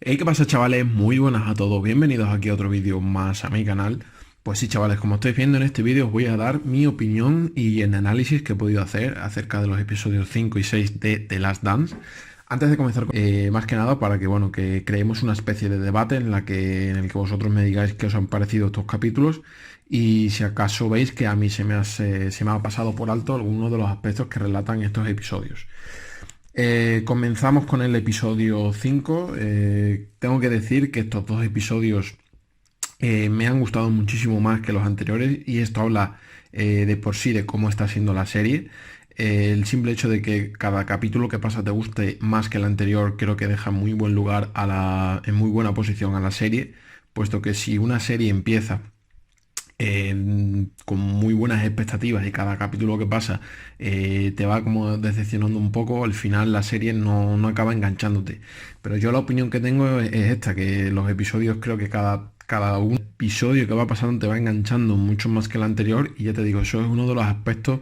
Hey, ¿qué pasa, chavales? Muy buenas a todos, bienvenidos aquí a otro vídeo más a mi canal. Pues sí, chavales, como estáis viendo en este vídeo os voy a dar mi opinión y el análisis que he podido hacer acerca de los episodios 5 y 6 de The Last Dance. Antes de comenzar, más que nada para que, bueno, que creemos una especie de debate en el que vosotros me digáis qué os han parecido estos capítulos y si acaso veis que a mí se me ha pasado por alto alguno de los aspectos que relatan estos episodios. Comenzamos con el episodio 5. Tengo que decir que estos dos episodios me han gustado muchísimo más que los anteriores y esto habla de por sí de cómo está siendo la serie. El simple hecho de que cada capítulo que pasa te guste más que el anterior creo que deja muy buen lugar en muy buena posición a la serie, puesto que si una serie empieza con muy buenas expectativas y cada capítulo que pasa te va como decepcionando un poco, al final la serie no acaba enganchándote. Pero yo la opinión que tengo es esta, que los episodios creo que cada un episodio que va pasando te va enganchando mucho más que el anterior y ya te digo, eso es uno de los aspectos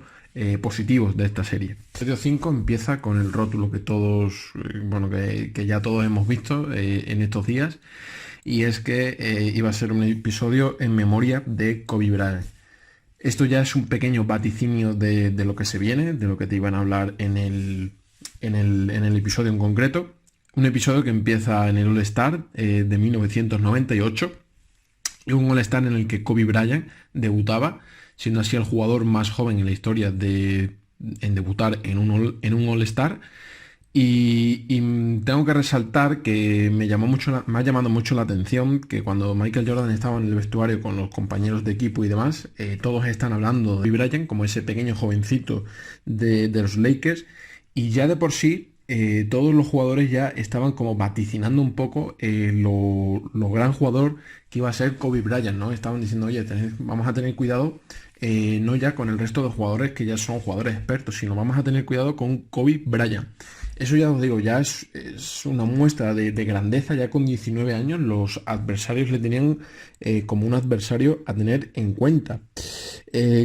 positivos de esta serie. El episodio 5 empieza con el rótulo que todos, bueno, que ya todos hemos visto en estos días, y es que iba a ser un episodio en memoria de Kobe Bryant. Esto ya es un pequeño vaticinio de lo que se viene, de lo que te iban a hablar en el episodio en concreto. Un episodio que empieza en el All-Star de 1998, y un All-Star en el que Kobe Bryant debutaba, siendo así el jugador más joven en la historia en debutar en un All-Star. Y tengo que resaltar que me ha llamado mucho la atención que cuando Michael Jordan estaba en el vestuario con los compañeros de equipo y demás, todos están hablando de Kobe Bryant como ese pequeño jovencito de los Lakers, y ya de por sí todos los jugadores ya estaban como vaticinando un poco lo gran jugador que iba a ser Kobe Bryant, ¿no? Estaban diciendo, oye, vamos a tener cuidado, no ya con el resto de jugadores que ya son jugadores expertos, sino vamos a tener cuidado con Kobe Bryant. Eso ya os digo, ya es una muestra de grandeza. Ya con 19 años los adversarios le tenían como un adversario a tener en cuenta.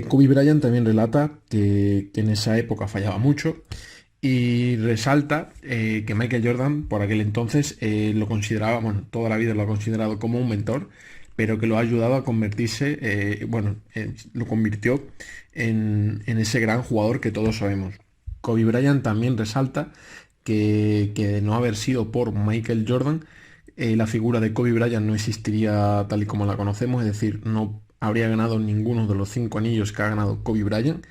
Kobe Bryant también relata que en esa época fallaba mucho y resalta que Michael Jordan por aquel entonces lo consideraba, bueno, toda la vida lo ha considerado como un mentor, pero que lo ha ayudado a convertirse, lo convirtió en ese gran jugador que todos sabemos. Kobe Bryant también resalta que de no haber sido por Michael Jordan, la figura de Kobe Bryant no existiría tal y como la conocemos, es decir, no habría ganado ninguno de los 5 anillos que ha ganado Kobe Bryant.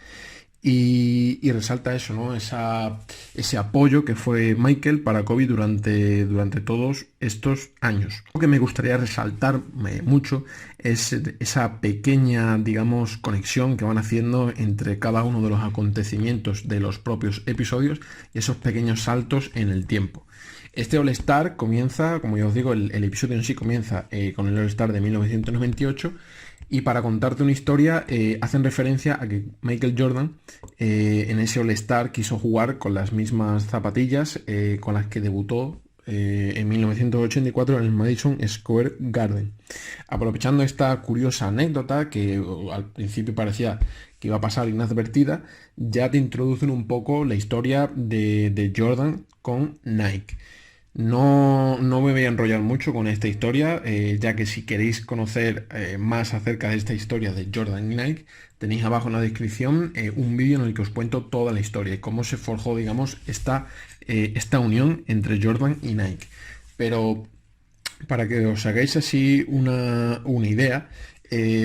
Y resalta eso, ¿no? Ese apoyo que fue Michael para Kobe durante todos estos años. Lo que me gustaría resaltar mucho es esa pequeña, digamos, conexión que van haciendo entre cada uno de los acontecimientos de los propios episodios y esos pequeños saltos en el tiempo. Este All-Star comienza, como ya os digo, el episodio en sí comienza con el All-Star de 1998, y para contarte una historia hacen referencia a que Michael Jordan en ese All-Star quiso jugar con las mismas zapatillas con las que debutó en 1984 en el Madison Square Garden. Aprovechando esta curiosa anécdota que al principio parecía que iba a pasar inadvertida, ya te introducen un poco la historia de Jordan con Nike. No me voy a enrollar mucho con esta historia, ya que si queréis conocer más acerca de esta historia de Jordan y Nike, tenéis abajo en la descripción un vídeo en el que os cuento toda la historia y cómo se forjó, digamos, esta unión entre Jordan y Nike. Pero para que os hagáis así una idea,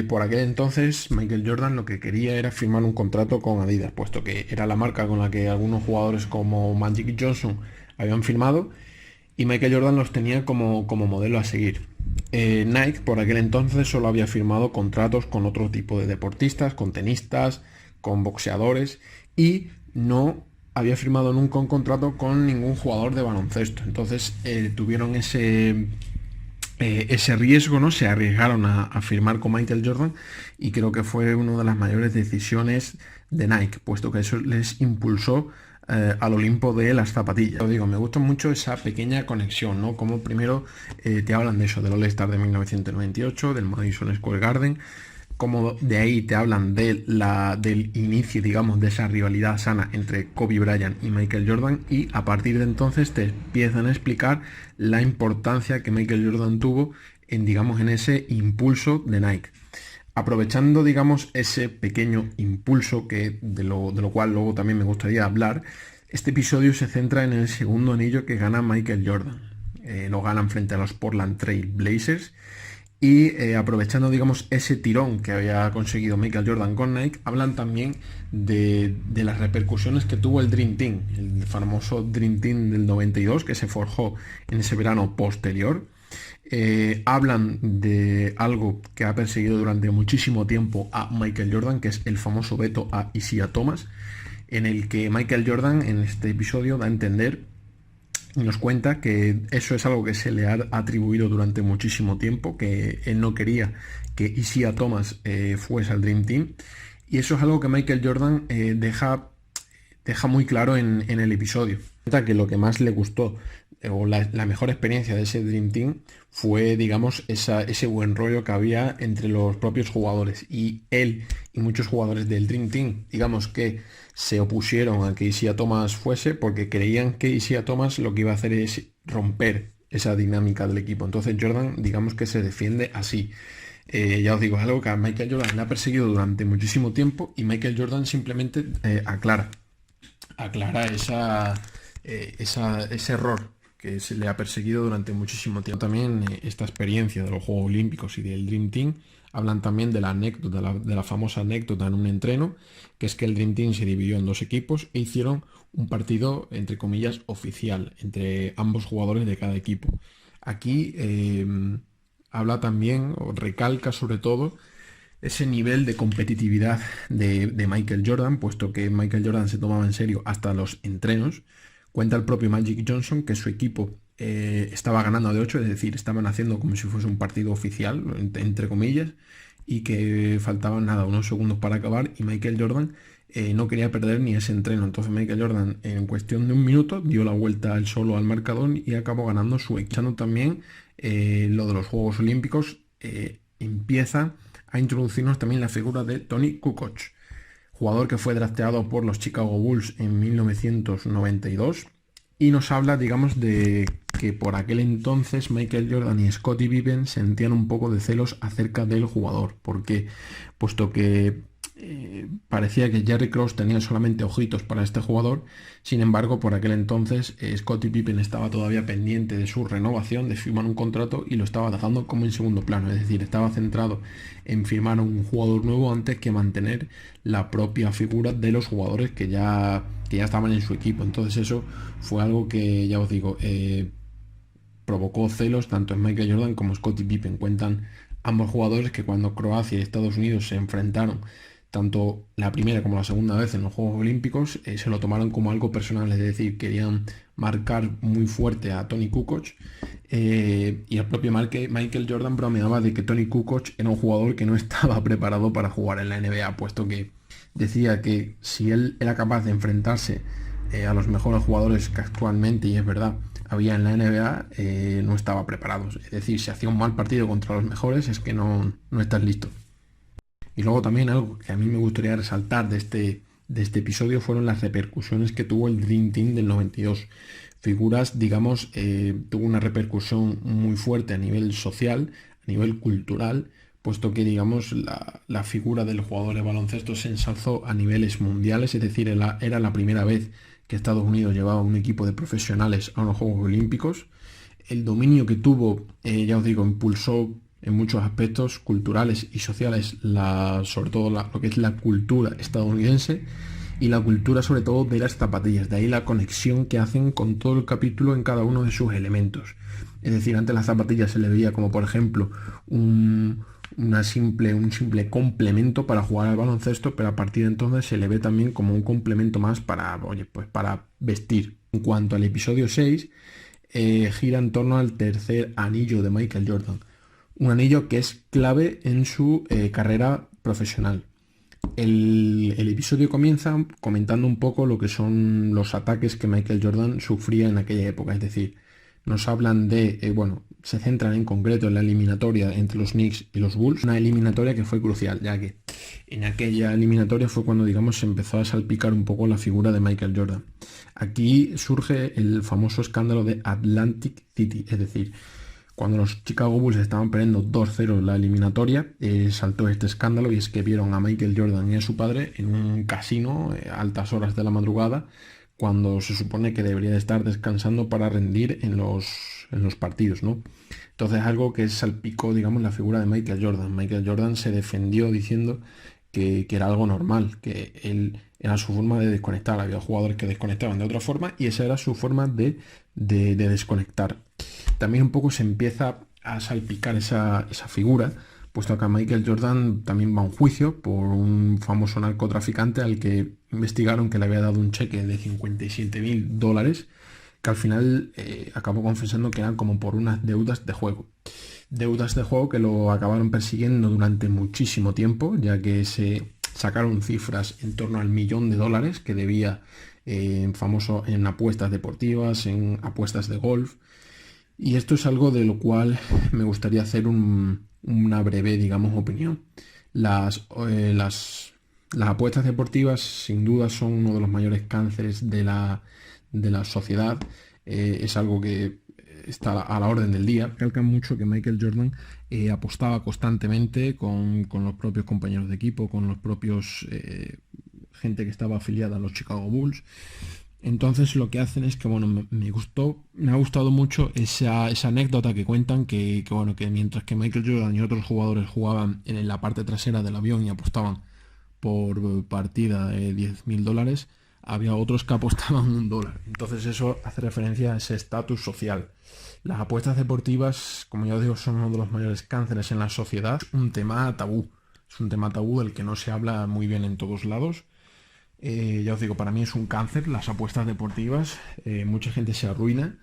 por aquel entonces Michael Jordan lo que quería era firmar un contrato con Adidas, puesto que era la marca con la que algunos jugadores como Magic Johnson habían firmado, y Michael Jordan los tenía como modelo a seguir. Nike por aquel entonces solo había firmado contratos con otro tipo de deportistas, con tenistas, con boxeadores, y no había firmado nunca un contrato con ningún jugador de baloncesto. Entonces tuvieron ese riesgo, ¿no? Se arriesgaron a firmar con Michael Jordan, y creo que fue una de las mayores decisiones de Nike, puesto que eso les impulsó al Olimpo de las zapatillas. Lo digo, me gusta mucho esa pequeña conexión, ¿no? Como primero te hablan de eso, del All-Star de 1998, del Madison Square Garden, como de ahí te hablan del inicio, digamos, de esa rivalidad sana entre Kobe Bryant y Michael Jordan, y a partir de entonces te empiezan a explicar la importancia que Michael Jordan tuvo en, digamos, en ese impulso de Nike. Aprovechando, digamos, ese pequeño impulso de lo cual luego también me gustaría hablar, este episodio se centra en el segundo anillo que gana Michael Jordan. Lo ganan frente a los Portland Trail Blazers. Y aprovechando, digamos, ese tirón que había conseguido Michael Jordan con Nike, hablan también de las repercusiones que tuvo el Dream Team, el famoso Dream Team del 92 que se forjó en ese verano posterior. Hablan de algo que ha perseguido durante muchísimo tiempo a Michael Jordan, que es el famoso veto a Isiah Thomas, en el que Michael Jordan en este episodio da a entender y nos cuenta que eso es algo que se le ha atribuido durante muchísimo tiempo, que él no quería que Isiah Thomas fuese al Dream Team, y eso es algo que Michael Jordan deja muy claro en el episodio. Que lo que más le gustó o la mejor experiencia de ese Dream Team fue, digamos, ese buen rollo que había entre los propios jugadores, y él y muchos jugadores del Dream Team, digamos que se opusieron a que Isiah Thomas fuese porque creían que Isiah Thomas lo que iba a hacer es romper esa dinámica del equipo. Entonces Jordan, digamos que se defiende así. Ya os digo, es algo que a Michael Jordan le ha perseguido durante muchísimo tiempo, y Michael Jordan simplemente aclara ese error que se le ha perseguido durante muchísimo tiempo. También esta experiencia de los Juegos Olímpicos y del Dream Team hablan también de la anécdota, de la famosa anécdota en un entreno, que es que el Dream Team se dividió en dos equipos e hicieron un partido, entre comillas, oficial entre ambos jugadores de cada equipo. Aquí habla también, o recalca sobre todo, ese nivel de competitividad de Michael Jordan, puesto que Michael Jordan se tomaba en serio hasta los entrenos. Cuenta el propio Magic Johnson que su equipo estaba ganando de 8, es decir, estaban haciendo como si fuese un partido oficial, entre comillas, y que faltaban nada, unos segundos para acabar, y Michael Jordan no quería perder ni ese entreno. Entonces Michael Jordan, en cuestión de un minuto, dio la vuelta al solo al marcador y acabó ganando su equipo. También lo de los Juegos Olímpicos, empieza a introducirnos también la figura de Tony Kukoc, jugador que fue drafteado por los Chicago Bulls en 1992, y nos habla, digamos, de que por aquel entonces Michael Jordan y Scottie Pippen sentían un poco de celos acerca del jugador, porque puesto que parecía que Jerry Krause tenía solamente ojitos para este jugador. Sin embargo, por aquel entonces Scottie Pippen estaba todavía pendiente de su renovación, de firmar un contrato, y lo estaba dejando como en segundo plano, es decir, estaba centrado en firmar un jugador nuevo antes que mantener la propia figura de los jugadores que ya estaban en su equipo. Entonces eso fue algo que, ya os digo, provocó celos tanto en Michael Jordan como Scottie Pippen. Cuentan ambos jugadores que cuando Croacia y Estados Unidos se enfrentaron tanto la primera como la segunda vez en los Juegos Olímpicos, se lo tomaron como algo personal, es decir, querían marcar muy fuerte a Tony Kukoc, y el propio Michael Jordan bromeaba de que Tony Kukoc era un jugador que no estaba preparado para jugar en la NBA, puesto que decía que si él era capaz de enfrentarse a los mejores jugadores que actualmente, y es verdad, había en la NBA, no estaba preparado. Es decir, si hacía un mal partido contra los mejores es que no estás listo. Y luego también algo que a mí me gustaría resaltar de este episodio fueron las repercusiones que tuvo el Dream Team del 92. Figuras, digamos, tuvo una repercusión muy fuerte a nivel social, a nivel cultural, puesto que, digamos, la figura del jugador de baloncesto se ensalzó a niveles mundiales, es decir, era la primera vez que Estados Unidos llevaba un equipo de profesionales a los Juegos Olímpicos. El dominio que tuvo, ya os digo, impulsó en muchos aspectos culturales y sociales, sobre todo lo que es la cultura estadounidense y la cultura sobre todo de las zapatillas. De ahí la conexión que hacen con todo el capítulo en cada uno de sus elementos. Es decir, antes las zapatillas se le veía como, por ejemplo, un simple complemento para jugar al baloncesto, pero a partir de entonces se le ve también como un complemento más para vestir. En cuanto al episodio 6, gira en torno al tercer anillo de Michael Jordan. Un anillo que es clave en su carrera profesional. El episodio comienza comentando un poco lo que son los ataques que Michael Jordan sufría en aquella época. Es decir, nos hablan de, bueno, se centran en concreto en la eliminatoria entre los Knicks y los Bulls, una eliminatoria que fue crucial, ya que en aquella eliminatoria fue cuando, digamos, se empezó a salpicar un poco la figura de Michael Jordan. Aquí surge el famoso escándalo de Atlantic City, es decir, cuando los Chicago Bulls estaban perdiendo 2-0 la eliminatoria, saltó este escándalo y es que vieron a Michael Jordan y a su padre en un casino a altas horas de la madrugada, cuando se supone que debería de estar descansando para rendir en los partidos, ¿no? Entonces algo que salpicó, digamos, la figura de Michael Jordan. Michael Jordan se defendió diciendo que era algo normal, que él era su forma de desconectar. Había jugadores que desconectaban de otra forma y esa era su forma de desconectar. También un poco se empieza a salpicar esa figura, puesto que a Michael Jordan también va a un juicio por un famoso narcotraficante al que investigaron que le había dado un cheque de $57.000, que al final acabó confesando que eran como por unas deudas de juego. Deudas de juego que lo acabaron persiguiendo durante muchísimo tiempo, ya que se sacaron cifras en torno al $1.000.000 que debía famoso en apuestas deportivas, en apuestas de golf. Y esto es algo de lo cual me gustaría hacer una breve, digamos, opinión. Las apuestas deportivas sin duda son uno de los mayores cánceres de la sociedad. Es algo que está a la orden del día. Recalcan mucho que Michael Jordan apostaba constantemente con los propios compañeros de equipo, con los propios gente que estaba afiliada a los Chicago Bulls. Entonces lo que hacen es que, bueno, me ha gustado mucho esa anécdota que cuentan bueno, que mientras que Michael Jordan y otros jugadores jugaban en la parte trasera del avión y apostaban por partida $10.000, había otros que apostaban $1. Entonces eso hace referencia a ese estatus social. Las apuestas deportivas, como ya os digo, son uno de los mayores cánceres en la sociedad. Es un tema tabú. Es un tema tabú del que no se habla muy bien en todos lados. Ya os digo, para mí es un cáncer las apuestas deportivas. Mucha gente se arruina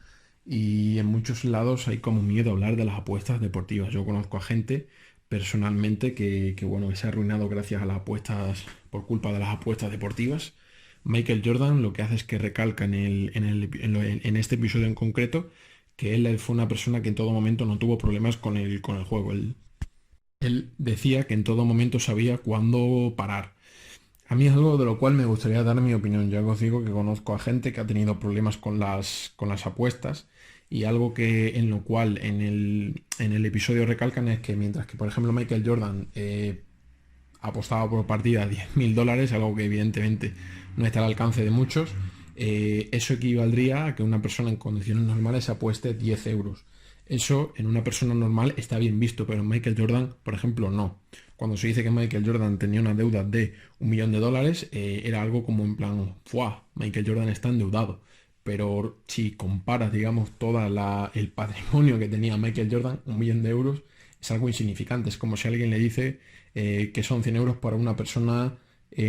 y en muchos lados hay como miedo a hablar de las apuestas deportivas. Yo conozco a gente personalmente bueno, que se ha arruinado gracias a las apuestas, por culpa de las apuestas deportivas. Michael Jordan lo que hace es que recalca en este episodio en concreto que él fue una persona que en todo momento no tuvo problemas con el juego. Él decía que en todo momento sabía cuándo parar. A mí es algo de lo cual me gustaría dar mi opinión. Ya os digo que conozco a gente que ha tenido problemas con las apuestas y algo en lo cual en el episodio recalcan es que mientras que, por ejemplo, Michael Jordan apostaba por partida $10.000, algo que evidentemente no está al alcance de muchos, eso equivaldría a que una persona en condiciones normales apueste 10 euros. Eso en una persona normal está bien visto, pero en Michael Jordan, por ejemplo, no. Cuando se dice que Michael Jordan tenía una deuda de $1.000.000, era algo como en plan, ¡fua! Michael Jordan está endeudado. Pero si comparas, digamos, el patrimonio que tenía Michael Jordan, $1.000.000 es algo insignificante. Es como si alguien le dice que son 100 euros para una persona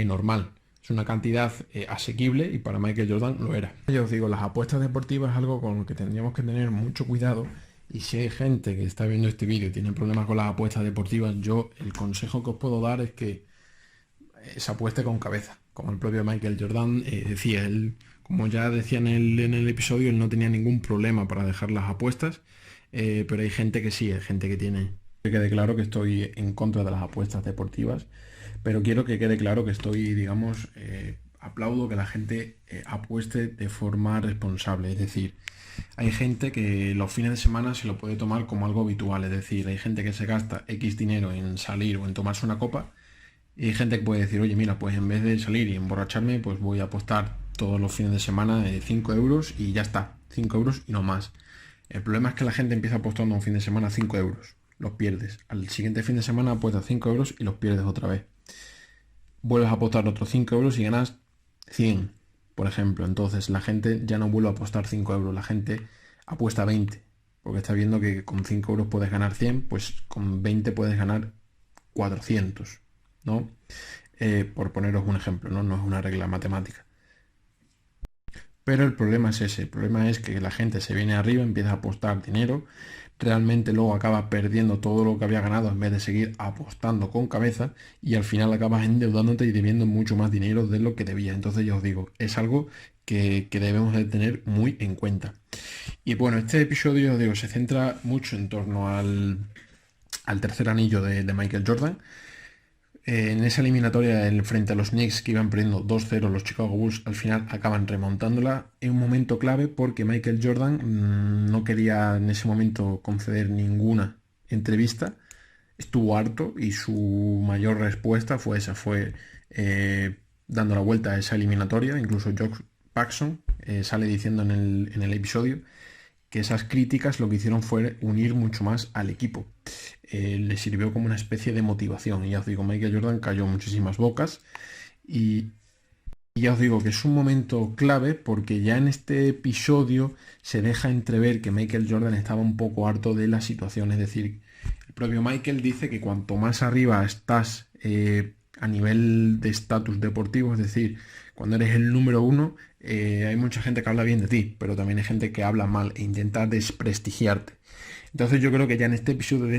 normal. Es una cantidad asequible y para Michael Jordan lo era. Yo os digo, las apuestas deportivas es algo con lo que tendríamos que tener mucho cuidado. Y si hay gente que está viendo este vídeo y tiene problemas con las apuestas deportivas, yo el consejo que os puedo dar es que se apueste con cabeza. Como el propio Michael Jordan decía, él, como ya decía en el episodio, él no tenía ningún problema para dejar las apuestas, pero hay gente que sí, hay gente que tiene. Que quede claro que estoy en contra de las apuestas deportivas, pero quiero que quede claro que estoy, digamos, aplaudo que la gente apueste de forma responsable, es decir, hay gente que los fines de semana se lo puede tomar como algo habitual, es decir, hay gente que se gasta X dinero en salir o en tomarse una copa y hay gente que puede decir, oye, mira, pues en vez de salir y emborracharme, pues voy a apostar todos los fines de semana 5 euros y ya está, 5 euros y no más. El problema es que la gente empieza apostando un fin de semana 5 euros, los pierdes. Al siguiente fin de semana apuestas 5 euros y los pierdes otra vez. Vuelves a apostar otros 5 euros y ganas 100. Por ejemplo, entonces la gente ya no vuelve a apostar 5 euros, la gente apuesta 20, porque está viendo que con 5 euros puedes ganar 100, pues con 20 puedes ganar 400, ¿no? Por poneros un ejemplo, ¿no? No es una regla matemática. Pero el problema es ese, el problema es que la gente se viene arriba, empieza a apostar dinero, realmente luego acaba perdiendo todo lo que había ganado en vez de seguir apostando con cabeza y al final acabas endeudándote y debiendo mucho más dinero de lo que debía. Entonces ya os digo, es algo que debemos de tener muy en cuenta. Y bueno, este episodio, os digo, se centra mucho en torno al tercer anillo de Michael Jordan. En esa eliminatoria frente a los Knicks que iban perdiendo 2-0, los Chicago Bulls al final acaban remontándola en un momento clave porque Michael Jordan no quería en ese momento conceder ninguna entrevista, estuvo harto y su mayor respuesta fue esa, fue dando la vuelta a esa eliminatoria. Incluso Josh Paxson sale diciendo en el episodio que esas críticas lo que hicieron fue unir mucho más al equipo. Le sirvió como una especie de motivación. Y ya os digo, Michael Jordan cayó muchísimas bocas. Y ya os digo que es un momento clave porque ya en este episodio se deja entrever que Michael Jordan estaba un poco harto de la situación. Es decir, el propio Michael dice que cuanto más arriba estás a nivel de estatus deportivo, es decir, cuando eres el número uno, hay mucha gente que habla bien de ti, pero también hay gente que habla mal e intenta desprestigiarte. Entonces yo creo que ya en este episodio